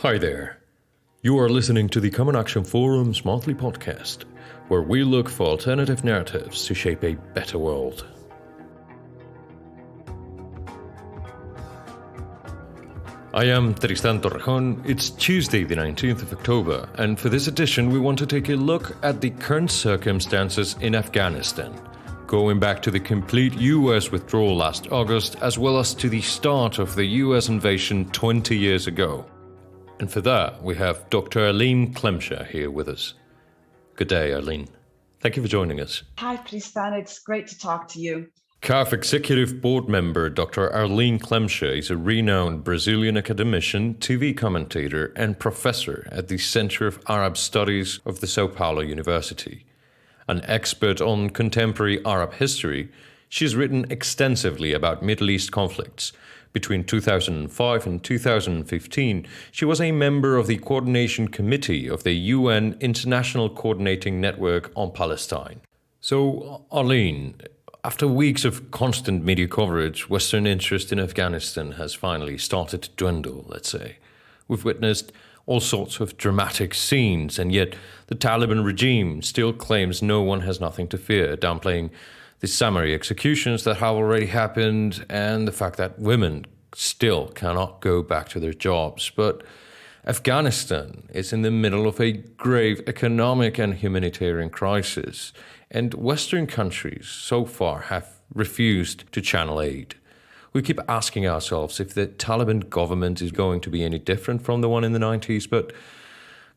Hi there. You are listening to the Common Action Forum's monthly podcast, where we look for alternative narratives to shape a better world. I am Tristan Torrejon. It's Tuesday, the 19th of October, and for this edition, we want to take a look at the current circumstances in Afghanistan, going back to the complete US withdrawal last August, as well as to the start of the US invasion 20 years ago. And for that, we have Dr. Arlene Clemesha here with us. Good day, Arlene. Thank you for joining us. Hi, Tristan. It's great to talk to you. CAF Executive Board Member Dr. Arlene Clemesha is a renowned Brazilian academician, TV commentator, and professor at the Center of Arab Studies of the São Paulo University. An expert on contemporary Arab history, she has written extensively about Middle East conflicts. Between 2005 and 2015, she was a member of the Coordination Committee of the UN International Coordinating Network on Palestine. So, Arlene, after weeks of constant media coverage, Western interest in Afghanistan has finally started to dwindle, let's say. We've witnessed all sorts of dramatic scenes, and yet the Taliban regime still claims no one has nothing to fear, downplaying the summary executions that have already happened and the fact that women still cannot go back to their jobs. But Afghanistan is in the middle of a grave economic and humanitarian crisis, and Western countries so far have refused to channel aid. We keep asking ourselves if the Taliban government is going to be any different from the one in the 90s, but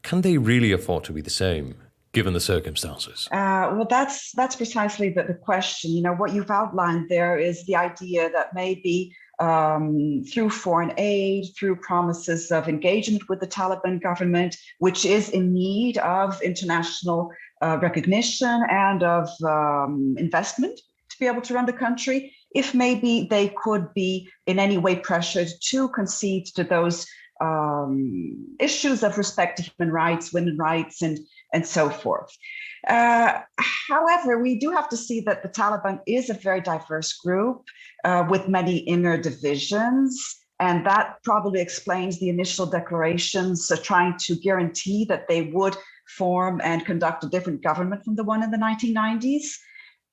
can they really afford to be the same, given the circumstances? Well, that's precisely the question. You know, what you've outlined there is the idea that maybe through foreign aid, through promises of engagement with the Taliban government, which is in need of international recognition and of investment to be able to run the country, if maybe they could be in any way pressured to concede to those issues of respect to human rights, women's rights, and so forth. However, we do have to see that the Taliban is a very diverse group with many inner divisions, and that probably explains the initial declarations trying to guarantee that they would form and conduct a different government from the one in the 1990s.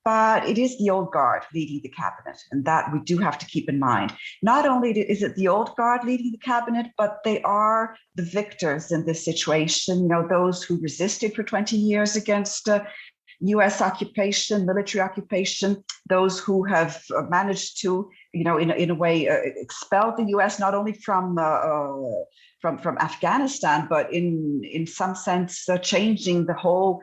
But it is the old guard leading the cabinet, and that we do have to keep in mind. Not only is it the old guard leading the cabinet, but they are the victors in this situation. You know, those who resisted for 20 years against U.S. occupation, military occupation, those who have managed to, you know, in a way expel the U.S. not only from Afghanistan, but in some sense changing the whole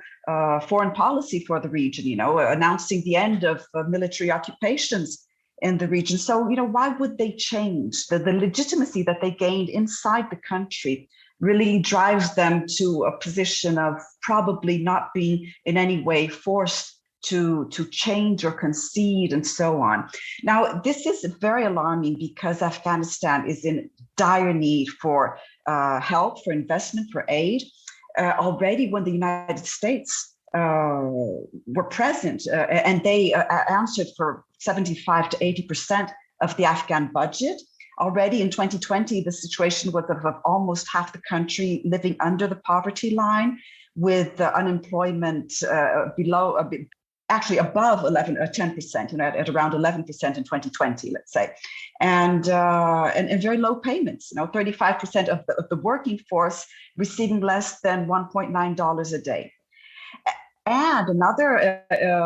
foreign policy for the region, you know, announcing the end of military occupations in the region. So, you know, why would they change? The legitimacy that they gained inside the country really drives them to a position of probably not being in any way forced to change or concede and so on. Now, this is very alarming because Afghanistan is in dire need for help, for investment, for aid. Already when the United States were present and they answered for 75 to 80% of the Afghan budget. Already in 2020, the situation was of almost half the country living under the poverty line, with unemployment actually above 10%, you know, at around 11% in 2020, let's say, and very low payments. You know, 35% of the working force receiving less than $1.9 a day. And another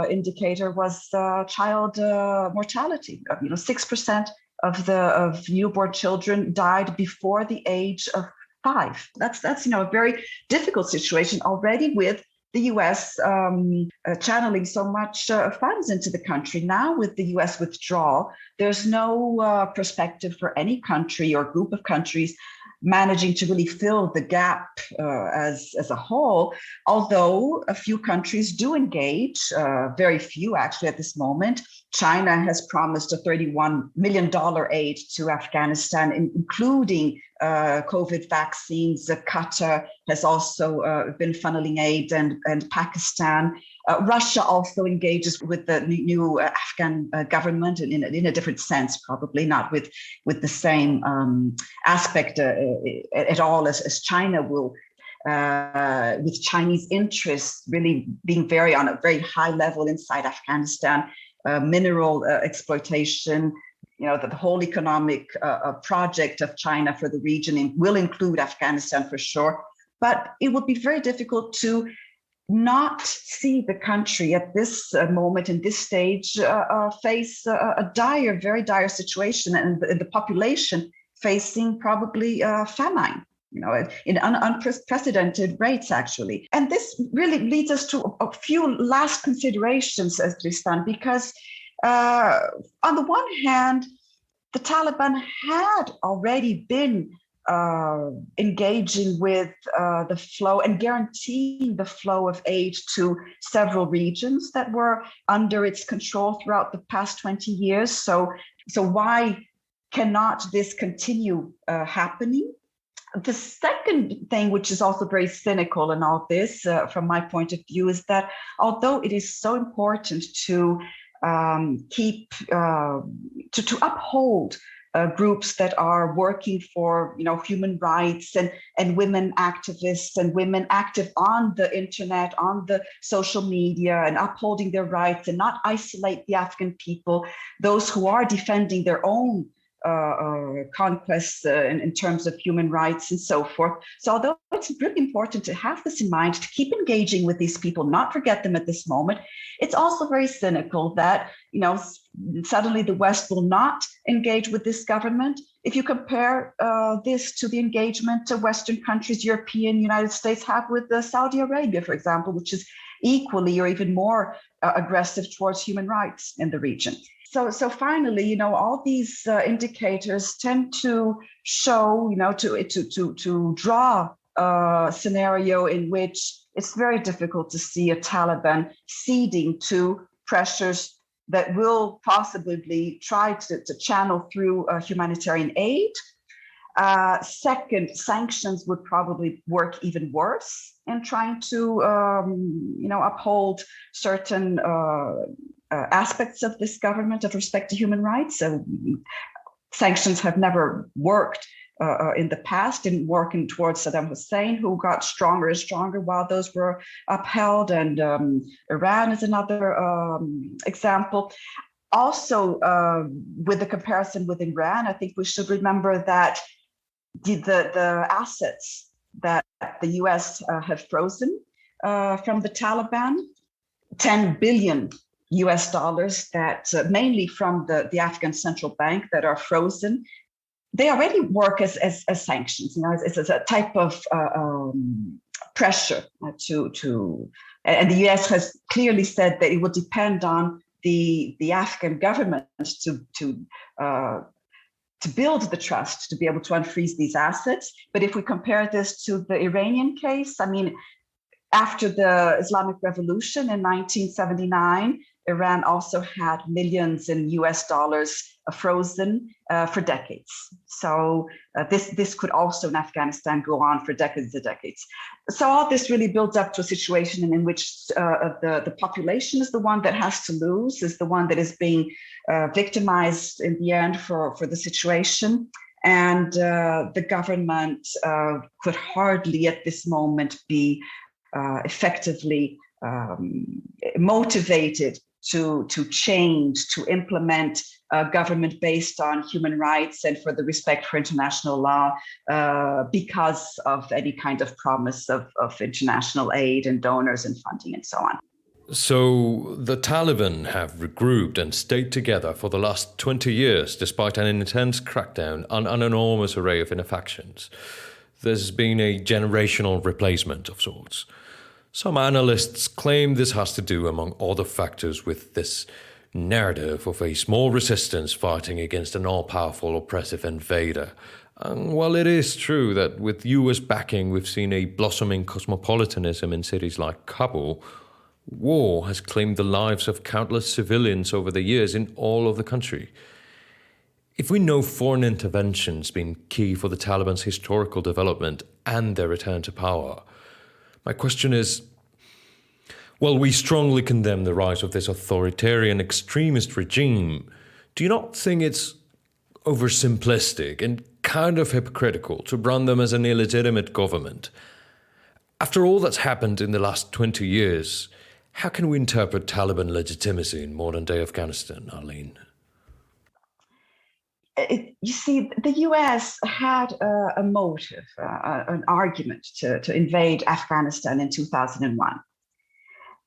indicator was child mortality. You know, 6% of newborn children died before the age of 5. That's you know, a very difficult situation already, with the U.S. Channeling so much funds into the country. Now, with the U.S. withdrawal, there's no perspective for any country or group of countries managing to really fill the gap as a whole, although a few countries do engage, very few actually at this moment. China has promised a $31 million aid to Afghanistan, including COVID vaccines. Qatar has also been funneling aid, and Pakistan. Russia also engages with the new Afghan government in a different sense, probably not with the same aspect at all as China will. With Chinese interests really being on a very high level inside Afghanistan, mineral exploitation. The whole economic project of China for the region will include Afghanistan for sure, but it would be very difficult to not see the country at this moment, in this stage, face a very dire situation, and the population facing probably famine, in unprecedented rates, actually. And this really leads us to a few last considerations, as Tristan, because on the one hand, the Taliban had already been engaging with the flow and guaranteeing the flow of aid to several regions that were under its control throughout the past 20 years. So why cannot this continue happening? The second thing, which is also very cynical in all this, from my point of view, is that although it is so important to to uphold groups that are working for human rights and women activists and women active on the internet, on the social media, and upholding their rights, and not isolate the Afghan people, those who are defending their own conquests in terms of human rights and so forth. So although it's really important to have this in mind, to keep engaging with these people, not forget them at this moment, it's also very cynical that suddenly the West will not engage with this government. If you compare this to the engagement Western countries, European, United States have with Saudi Arabia, for example, which is equally or even more aggressive towards human rights in the region. So finally, all these indicators tend to show, to draw a scenario in which it's very difficult to see a Taliban ceding to pressures that will possibly try to channel through humanitarian aid. Second, sanctions would probably work even worse in trying to, uphold certain aspects of this government of respect to human rights. So sanctions have never worked in the past, didn't work towards Saddam Hussein, who got stronger and stronger while those were upheld. And Iran is another example. Also, with the comparison with Iran, I think we should remember that the assets that the US have frozen from the Taliban, 10 billion US dollars that mainly from the Afghan central bank that are frozen, they already work as sanctions. It's a type of pressure to, and the US has clearly said that it will depend on the Afghan government to build the trust to be able to unfreeze these assets. But if we compare this to the Iranian case, after the Islamic Revolution in 1979, Iran also had millions in US dollars frozen for decades. So this could also in Afghanistan go on for decades and decades. So all this really builds up to a situation in which the population is the one that has to lose, is the one that is being victimized in the end for the situation. And the government could hardly at this moment be effectively motivated to change, to implement a government based on human rights and for the respect for international law because of any kind of promise of international aid and donors and funding and so on. So the Taliban have regrouped and stayed together for the last 20 years, despite an intense crackdown on an enormous array of ineffections. There's been a generational replacement of sorts. Some analysts claim this has to do, among other factors, with this narrative of a small resistance fighting against an all-powerful oppressive invader. And while it is true that with US backing we've seen a blossoming cosmopolitanism in cities like Kabul, war has claimed the lives of countless civilians over the years in all of the country. If we know foreign intervention's been key for the Taliban's historical development and their return to power, my question is, while we strongly condemn the rise of this authoritarian extremist regime, do you not think it's oversimplistic and kind of hypocritical to brand them as an illegitimate government? After all that's happened in the last 20 years, how can we interpret Taliban legitimacy in modern-day Afghanistan, Arlene? You see, the US had a motive, an argument to invade Afghanistan in 2001.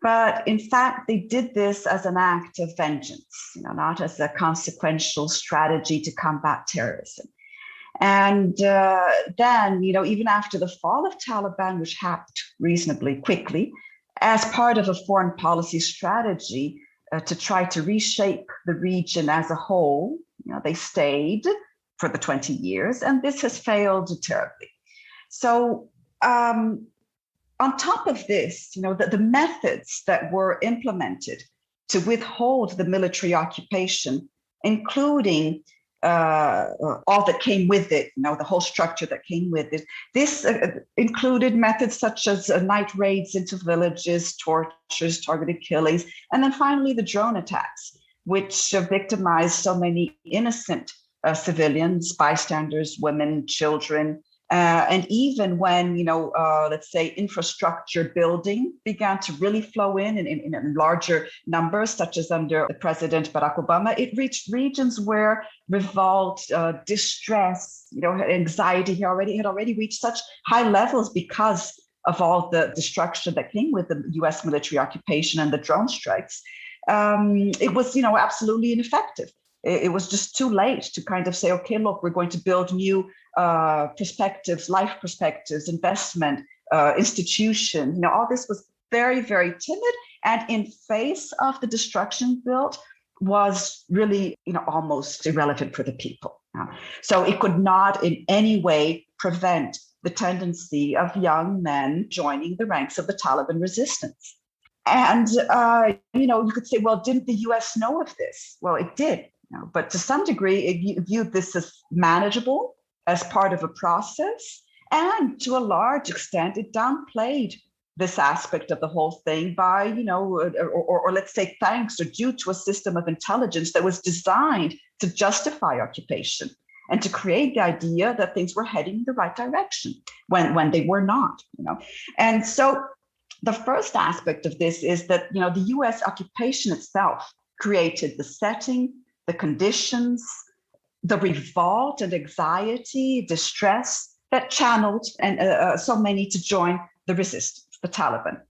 But in fact, they did this as an act of vengeance, not as a consequential strategy to combat terrorism. And then, even after the fall of Taliban, which happened reasonably quickly, as part of a foreign policy strategy to try to reshape the region as a whole, they stayed for the 20 years, and this has failed terribly. So on top of this, the methods that were implemented to withhold the military occupation, including all that came with it, the whole structure that came with it. This included methods such as night raids into villages, tortures, targeted killings, and then finally the drone attacks, which victimized so many innocent civilians, bystanders, women, children. And even when, let's say, infrastructure building began to really flow in larger numbers, such as under President Barack Obama, it reached regions where revolt, distress, anxiety had already reached such high levels because of all the destruction that came with the U.S. military occupation and the drone strikes. It was, absolutely ineffective. It was just too late to kind of say, okay, look, we're going to build new perspectives, life perspectives, investment, institution. All this was very, very timid, and in face of the destruction built was really, almost irrelevant for the people. So it could not in any way prevent the tendency of young men joining the ranks of the Taliban resistance. And, you could say, well, didn't the US know of this? Well, it did, but to some degree, it viewed this as manageable, as part of a process. And to a large extent, it downplayed this aspect of the whole thing by, or let's say thanks or due to a system of intelligence that was designed to justify occupation and to create the idea that things were heading in the right direction when they were not, And so the first aspect of this is that, the US occupation itself created the setting, the conditions, the revolt and anxiety, distress that channeled and so many to join the resistance, the Taliban.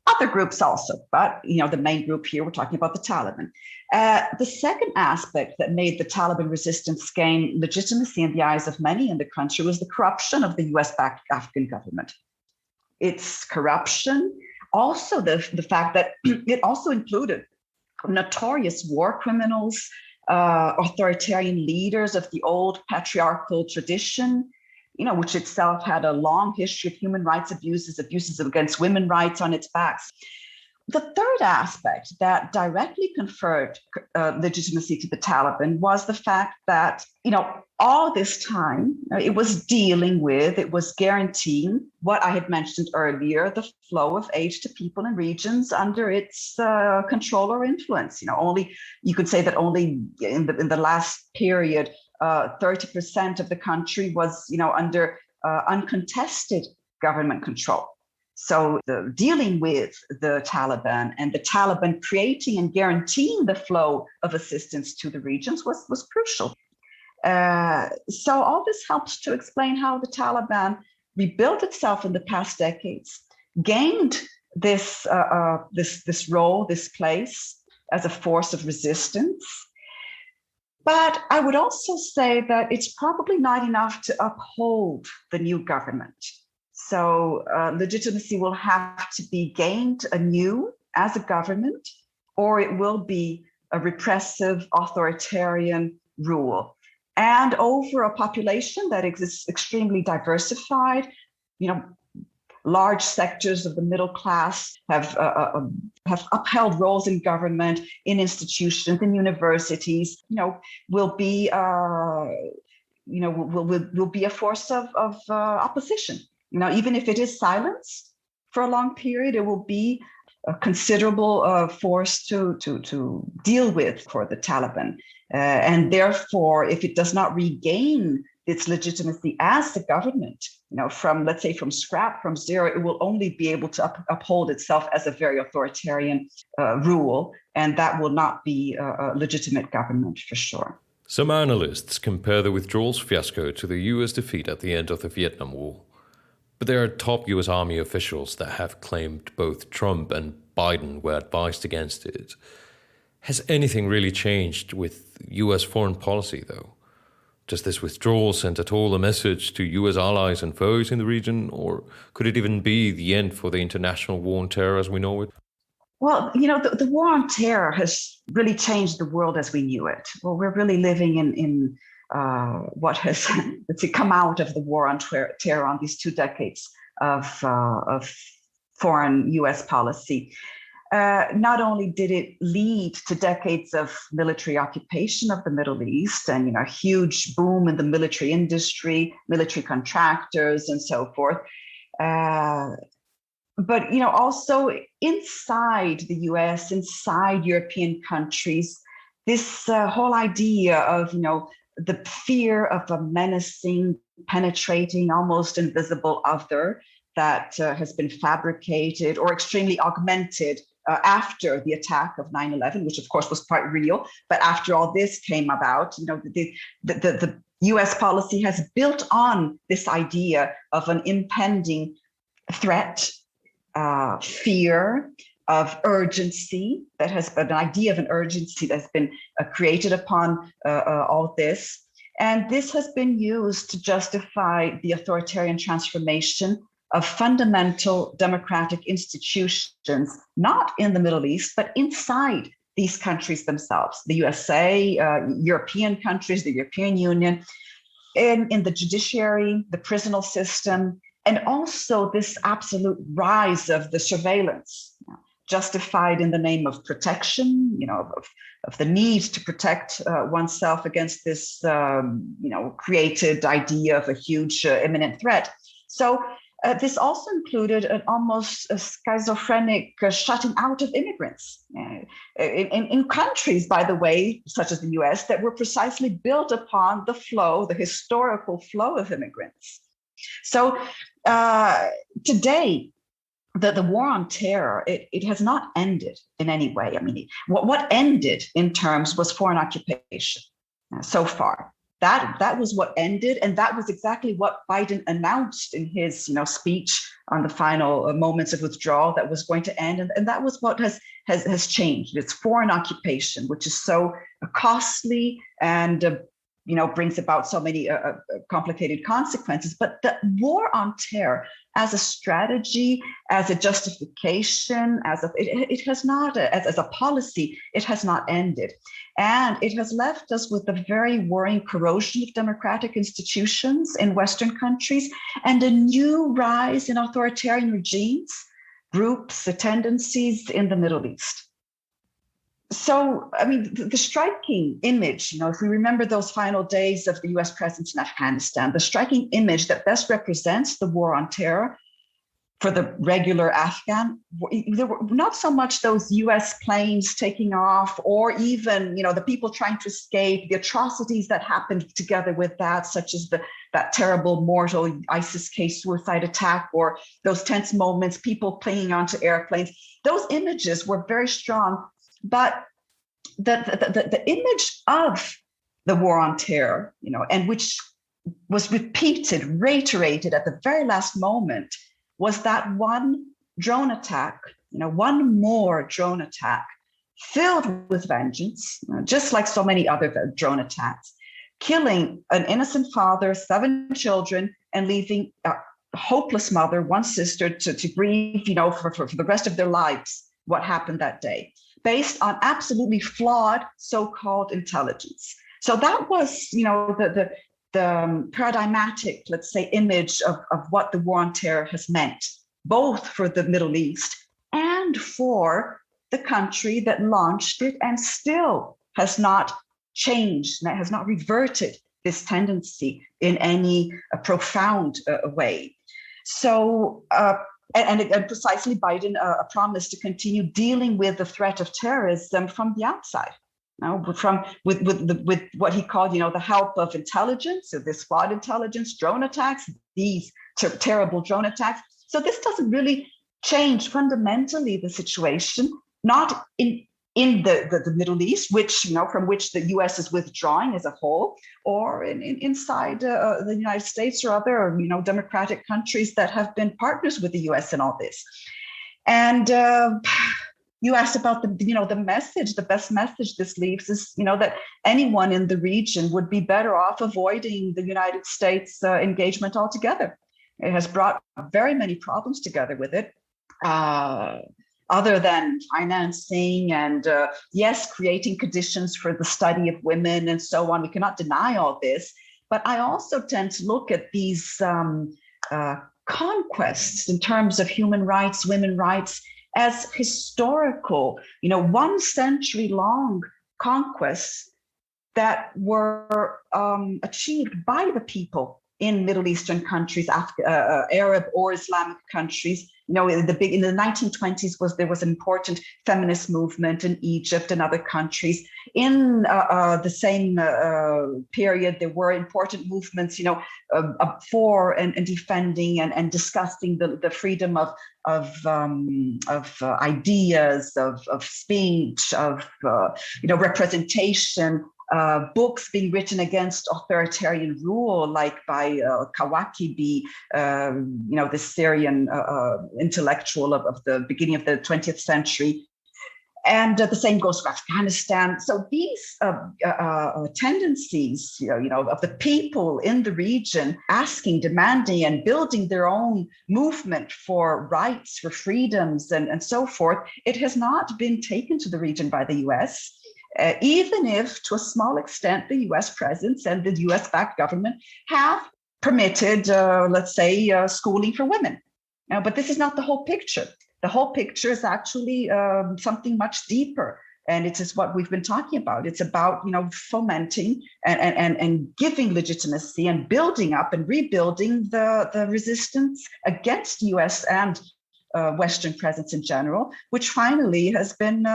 Other groups also, but the main group here, we're talking about the Taliban. The second aspect that made the Taliban resistance gain legitimacy in the eyes of many in the country was the corruption of the US-backed Afghan government. Its corruption, also the fact that it also included notorious war criminals, authoritarian leaders of the old patriarchal tradition, which itself had a long history of human rights abuses against women's rights on its backs. The third aspect that directly conferred legitimacy to the Taliban was the fact that, all this time it was guaranteeing what I had mentioned earlier, the flow of aid to people and regions under its control or influence. You could say that only in the last period, 30% of the country was, under uncontested government control. So dealing with the Taliban and the Taliban creating and guaranteeing the flow of assistance to the regions was crucial. So all this helps to explain how the Taliban rebuilt itself in the past decades, gained this role, this place as a force of resistance. But I would also say that it's probably not enough to uphold the new government. So legitimacy will have to be gained anew as a government, or it will be a repressive authoritarian rule. And over a population that exists extremely diversified, large sectors of the middle class have upheld roles in government, in institutions, in universities, will be will be a force of opposition. Even if it is silenced for a long period, it will be a considerable force to deal with for the Taliban. And therefore, if it does not regain its legitimacy as the government, from scrap, from zero, it will only be able to uphold itself as a very authoritarian rule, and that will not be a legitimate government for sure. Some analysts compare the withdrawals fiasco to the US defeat at the end of the Vietnam War. But there are top US Army officials that have claimed both Trump and Biden were advised against it. Has anything really changed with US foreign policy, though? Does this withdrawal send at all a message to US allies and foes in the region, or could it even be the end for the international war on terror as we know it? Well, the war on terror has really changed the world as we knew it. Well, we're really living in what has come out of the war on terror on these 2 decades of foreign US policy. Not only did it lead to decades of military occupation of the Middle East and a huge boom in the military industry, military contractors, and so forth, but also inside the US, inside European countries, this whole idea of the fear of a menacing, penetrating, almost invisible other that has been fabricated or extremely augmented after the attack of 9/11, which of course was quite real. But after all this came about, the US policy has built on this idea of an impending threat, fear, of urgency, that has an idea of an urgency that's been created upon all this. And this has been used to justify the authoritarian transformation of fundamental democratic institutions, not in the Middle East, but inside these countries themselves, the USA, European countries, the European Union, in the judiciary, the prisonal system, and also this absolute rise of the surveillance, justified in the name of protection, of the need to protect oneself against this, created idea of a huge imminent threat. So this also included an almost schizophrenic shutting out of immigrants in countries, by the way, such as the US, that were precisely built upon the historical flow of immigrants. So today, the war on terror, it has not ended in any way. I mean, what ended in terms was foreign occupation so far. That was what ended, and that was exactly what Biden announced in his speech on the final moments of withdrawal that was going to end, and that was what has changed. It's foreign occupation, which is so costly and brings about so many complicated consequences. But the war on terror, as a strategy, as a justification, it has not, as a policy, it has not ended. And it has left us with a very worrying corrosion of democratic institutions in Western countries and a new rise in authoritarian regimes, groups, tendencies in the Middle East. So, I mean, the striking image, if we remember those final days of the US presence in Afghanistan, the striking image that best represents the war on terror for the regular Afghan, there were not so much those US planes taking off or even, the people trying to escape, the atrocities that happened together with that, such as that terrible, mortal ISIS-K suicide attack, or those tense moments, people clinging onto airplanes. Those images were very strong. But the image of the war on terror, and which was reiterated at the very last moment, was that one drone attack, one more drone attack filled with vengeance, just like so many other drone attacks, killing an innocent father, 7 children, and leaving a hopeless mother, one sister, to grieve, for the rest of their lives what happened that day, based on absolutely flawed so-called intelligence. So that was, the paradigmatic, let's say, image of what the war on terror has meant both for the Middle East and for the country that launched it and still has not changed, has not reverted this tendency in any profound way. So, and precisely Biden promised to continue dealing with the threat of terrorism from the outside. With what he called, the help of intelligence, so this flawed intelligence, drone attacks, these terrible drone attacks. So this doesn't really change fundamentally the situation, not in the Middle East, which from which the U.S. is withdrawing as a whole, or inside the United States or other democratic countries that have been partners with the U.S. in all this. And you asked about the message. The best message this leaves is that anyone in the region would be better off avoiding the United States engagement altogether. It has brought very many problems together with it. Other than financing and, yes, creating conditions for the study of women and so on. We cannot deny all this. But I also tend to look at these conquests in terms of human rights, women's rights, as historical, 1 century long conquests that were achieved by the people in Middle Eastern countries, Arab or Islamic countries. In the 1920s there was an important feminist movement in Egypt and other countries. In the same period, there were important movements, for and defending and discussing the freedom of ideas, of speech, of representation. Books being written against authoritarian rule, like by Kawakibi, the Syrian intellectual of the beginning of the 20th century. And the same goes for Afghanistan. So these tendencies, of the people in the region asking, demanding, and building their own movement for rights, for freedoms, and so forth, it has not been taken to the region by the U.S., even if, to a small extent, the U.S. presence and the U.S.-backed government have permitted, schooling for women. But this is not the whole picture. The whole picture is actually something much deeper. And it is what we've been talking about. It's about, fomenting and giving legitimacy and building up and rebuilding the resistance against U.S. and Western presence in general, which finally has been,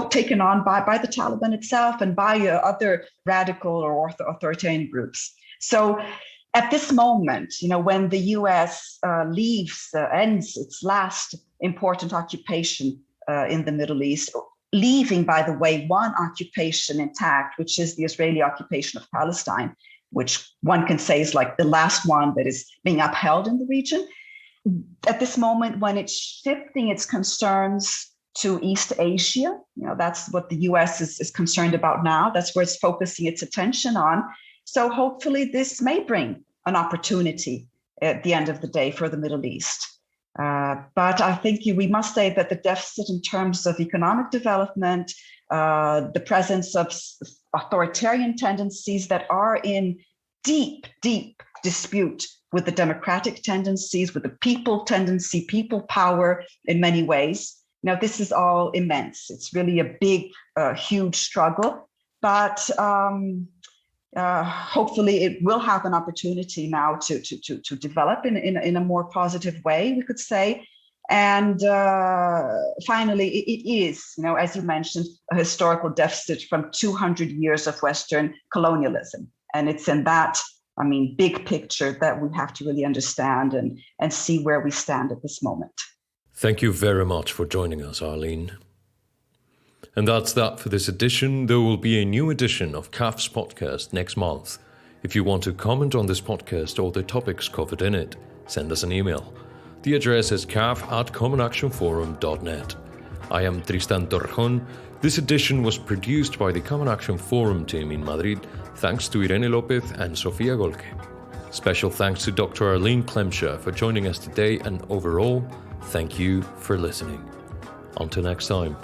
taken on by the Taliban itself and by other radical or authoritarian groups. So at this moment, when the U.S. ends its last important occupation in the Middle East, leaving, by the way, one occupation intact, which is the Israeli occupation of Palestine, which one can say is like the last one that is being upheld in the region. At this moment, when it's shifting its concerns to East Asia, that's what the U.S. is concerned about now. That's where it's focusing its attention on. So hopefully this may bring an opportunity at the end of the day for the Middle East. But I think we must say that the deficit in terms of economic development, the presence of authoritarian tendencies that are in deep dispute with the democratic tendencies, with the people tendency, people power in many ways. Now, this is all immense. It's really a big, huge struggle, but hopefully it will have an opportunity now to develop in a more positive way, we could say. And finally, it is, as you mentioned, a historical deficit from 200 years of Western colonialism. And it's in that big picture that we have to really understand and see where we stand at this moment. Thank you very much for joining us, Arlene. And that's that for this edition. There will be a new edition of CAF's podcast next month. If you want to comment on this podcast or the topics covered in it, send us an email. The address is caf@commonactionforum.net. I am Tristan Torrejon. This edition was produced by the Common Action Forum team in Madrid, thanks to Irene Lopez and Sofia Golke. Special thanks to Dr. Arlene Clemesha for joining us today, and overall, thank you for listening. Until next time.